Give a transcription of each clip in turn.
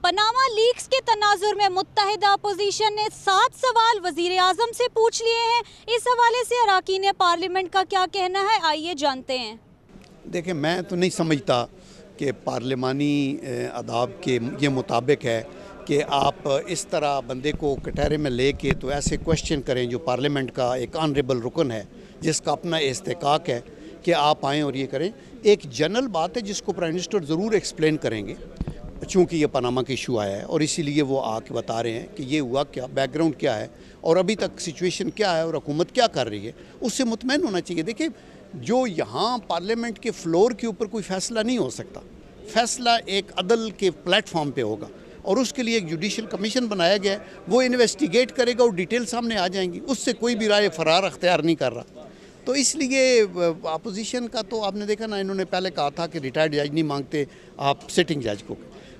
Panama leaks کے تناظر میں متحدہ اپوزیشن نے 7 سوال وزیر اعظم سے پوچھ لیے ہیں۔ اس حوالے سے اراکین پارلیمنٹ کا کیا کہنا ہے، آئیے جانتے ہیں۔ دیکھیں، میں تو نہیں سمجھتا کہ پارلیمانی آداب کے یہ مطابق ہے کہ آپ اس طرح بندے کو کٹہرے میں لے کے تو ایسے کوشچن کریں جو پارلیمنٹ کا ایک آنریبل رکن ہے، جس کا اپنا استحقاق ہے کہ آپ آئیں اور یہ کریں۔ ایک جنرل بات ہے جس کو پرائم منسٹر ضرور ایکسپلین کریں گے، چونکہ یہ پاناما کا ایشو آیا ہے اور اسی لیے وہ آ کے بتا رہے ہیں کہ یہ ہوا کیا، بیک گراؤنڈ کیا ہے اور ابھی تک سچویشن کیا ہے اور حکومت کیا کر رہی ہے، اس سے مطمئن ہونا چاہیے۔ دیکھیں، جو یہاں پارلیمنٹ کے فلور کے اوپر کوئی فیصلہ نہیں ہو سکتا، فیصلہ ایک عدل کے پلیٹ فارم پہ ہوگا اور اس کے لیے ایک جوڈیشل کمیشن بنایا گیا ہے، وہ انویسٹیگیٹ کرے گا اور ڈیٹیل سامنے آ جائیں گی، اس سے کوئی بھی رائے فرار اختیار نہیں کر رہا۔ تو اس لیے اپوزیشن کا تو آپ نے دیکھا نا، انہوں نے پہلے کہا تھا کہ ریٹائرڈ جج نہیں مانگتے آپ سٹنگ جج کو،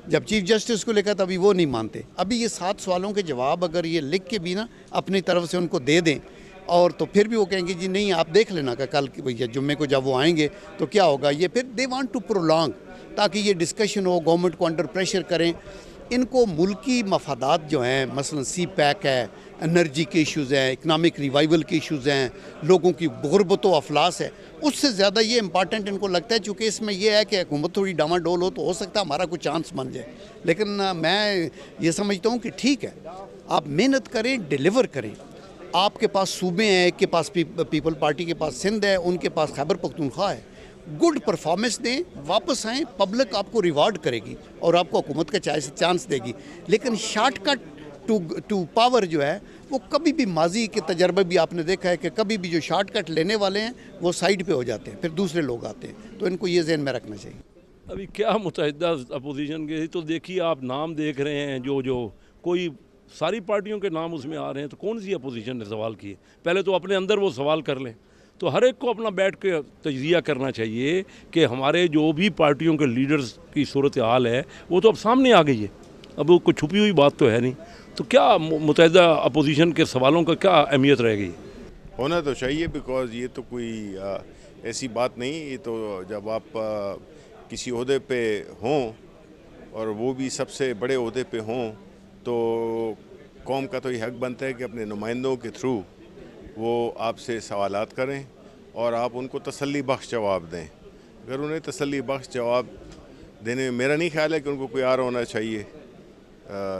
جب چیف جسٹس کو لکھا تھا ابھی وہ نہیں مانتے۔ ابھی یہ 7 سوالوں کے جواب اگر یہ لکھ کے بھی نا اپنی طرف سے ان کو دے دیں اور تو پھر بھی وہ کہیں گے جی نہیں آپ دیکھ لینا کہ کل جمعے کو جب وہ آئیں گے تو کیا ہوگا، یہ پھر دے وانٹ ٹو پرولانگ تاکہ یہ ڈسکشن ہو، گورنمنٹ کو انڈر پریشر کریں۔ ان کو ملکی مفادات جو ہیں، مثلا سی پیک ہے، انرجی کے ایشوز ہیں، اکنامک ریوائیول کے ایشوز ہیں، لوگوں کی غربت و افلاس ہے، اس سے زیادہ یہ امپارٹنٹ ان کو لگتا ہے، چونکہ اس میں یہ ہے کہ حکومت تھوڑی ڈاما ڈول ہو سکتا ہے ہمارا کوئی چانس بن جائے۔ لیکن میں یہ سمجھتا ہوں کہ ٹھیک ہے، آپ محنت کریں، ڈیلیور کریں۔ آپ کے پاس صوبے ہیں، ایک کے پاس پیپل پارٹی کے پاس سندھ ہے، ان کے پاس خیبر پختونخوا ہے، گڈ پرفارمنس دیں، واپس آئیں، پبلک آپ کو ریوارڈ کرے گی اور آپ کو حکومت کا چانس دے گی۔ لیکن شارٹ کٹ ٹو پاور جو ہے وہ کبھی بھی، ماضی کے تجربے بھی آپ نے دیکھا ہے کہ کبھی بھی جو شارٹ کٹ لینے والے ہیں وہ سائیڈ پہ ہو جاتے ہیں، پھر دوسرے لوگ آتے ہیں، تو ان کو یہ ذہن میں رکھنا چاہیے۔ ابھی کیا متحدہ اپوزیشن کے تو دیکھیے، آپ نام دیکھ رہے ہیں جو کوئی ساری پارٹیوں کے نام اس میں آ رہے ہیں، تو کون سی اپوزیشن نے سوال کیے؟ پہلے تو اپنے اندر وہ سوال کر لیں۔ تو ہر ایک کو اپنا بیٹھ کے تجزیہ کرنا چاہیے کہ ہمارے جو بھی پارٹیوں کے لیڈرز کی صورتحال ہے وہ تو اب سامنے آ گئی ہے، اب وہ کوئی چھپی ہوئی بات تو ہے نہیں۔ تو کیا متحدہ اپوزیشن کے سوالوں کا کیا اہمیت رہے گی؟ ہونا تو چاہیے، بیکاز یہ تو کوئی ایسی بات نہیں، یہ تو جب آپ کسی عہدے پہ ہوں اور وہ بھی سب سے بڑے عہدے پہ ہوں تو قوم کا تو یہ حق بنتا ہے کہ اپنے نمائندوں کے تھرو وہ آپ سے سوالات کریں اور آپ ان کو تسلی بخش جواب دیں۔ اگر انہیں تسلی بخش جواب دینے میں میرا نہیں خیال ہے کہ ان کو کوئی آر ہونا چاہیے۔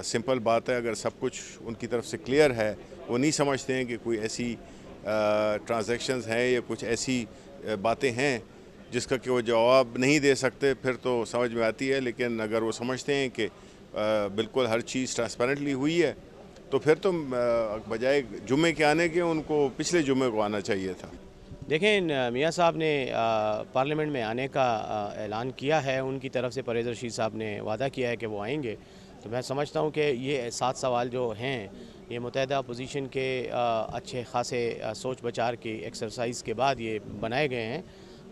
سمپل بات ہے، اگر سب کچھ ان کی طرف سے کلیئر ہے، وہ نہیں سمجھتے ہیں کہ کوئی ایسی ٹرانزیکشنز ہیں یا کچھ ایسی باتیں ہیں جس کا کہ وہ جواب نہیں دے سکتے، پھر تو سمجھ میں آتی ہے۔ لیکن اگر وہ سمجھتے ہیں کہ بالکل ہر چیز ٹرانسپیرنٹلی ہوئی ہے تو پھر تو بجائے جمعے کے آنے کے ان کو پچھلے جمعے کو آنا چاہیے تھا۔ دیکھیں، میاں صاحب نے پارلیمنٹ میں آنے کا اعلان کیا ہے، ان کی طرف سے پرہیز رشید صاحب نے وعدہ کیا ہے کہ وہ آئیں گے، تو میں سمجھتا ہوں کہ یہ 7 سوال جو ہیں یہ متحدہ اپوزیشن کے اچھے خاصے سوچ بچار کی ایکسرسائز کے بعد یہ بنائے گئے ہیں۔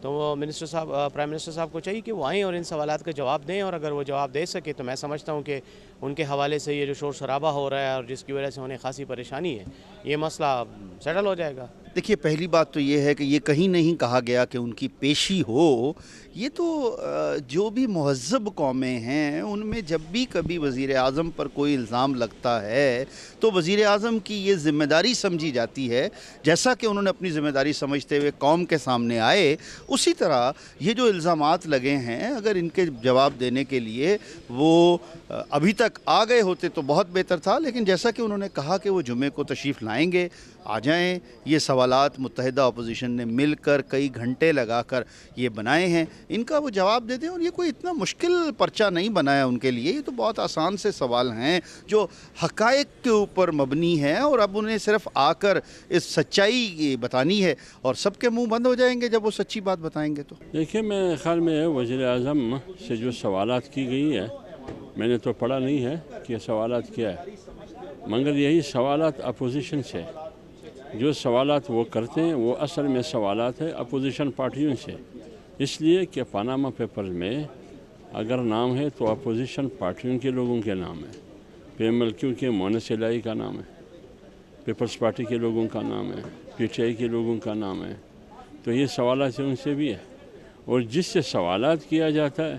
تو وہ پرائم منسٹر صاحب کو چاہیے کہ وہ آئیں اور ان سوالات کا جواب دیں، اور اگر وہ جواب دے سکے تو میں سمجھتا ہوں کہ ان کے حوالے سے یہ جو شور شرابہ ہو رہا ہے اور جس کی وجہ سے انہیں خاصی پریشانی ہے، یہ مسئلہ سیٹل ہو جائے گا۔ دیکھیے، پہلی بات تو یہ ہے کہ یہ کہیں نہیں کہا گیا کہ ان کی پیشی ہو۔ یہ تو جو بھی مہذب قومیں ہیں ان میں جب بھی کبھی وزیر اعظم پر کوئی الزام لگتا ہے تو وزیر اعظم کی یہ ذمہ داری سمجھی جاتی ہے، جیسا کہ انہوں نے اپنی ذمہ داری سمجھتے ہوئے قوم کے سامنے آئے، اسی طرح یہ جو الزامات لگے ہیں اگر ان کے جواب دینے کے لیے وہ ابھی تک آ گئے ہوتے تو بہت بہتر تھا، لیکن جیسا کہ انہوں نے کہا کہ وہ جمعے کو تشریف لائیں گے، آ جائیں۔ یہ سوالات متحدہ اپوزیشن نے مل کر کئی گھنٹے لگا کر یہ بنائے ہیں، ان کا وہ جواب دے دیں، اور یہ کوئی اتنا مشکل پرچہ نہیں بنایا ان کے لیے، یہ تو بہت آسان سے سوال ہیں جو حقائق کے اوپر مبنی ہیں، اور اب انہیں صرف آ کر اس سچائی بتانی ہے اور سب کے منہ بند ہو جائیں گے جب وہ سچی بات بتائیں گے۔ تو دیکھیے، میرے خیال میں وزیر اعظم سے جو سوالات کی گئی ہے، میں نے تو پڑھا نہیں ہے کہ سوالات کیا ہے، مگر یہی سوالات اپوزیشن سے جو سوالات وہ کرتے ہیں وہ اصل میں سوالات ہیں اپوزیشن پارٹیوں سے، اس لیے کہ پاناما پیپرز میں اگر نام ہے تو اپوزیشن پارٹیوں کے لوگوں کے نام ہے، پی ایم ایل کیو کے مونس الہی کا نام ہے، پیپلز پارٹی کے لوگوں کا نام ہے، پی ٹی آئی کے لوگوں کا نام ہے، تو یہ سوالات ان سے بھی ہے، اور جس سے سوالات کیا جاتا ہے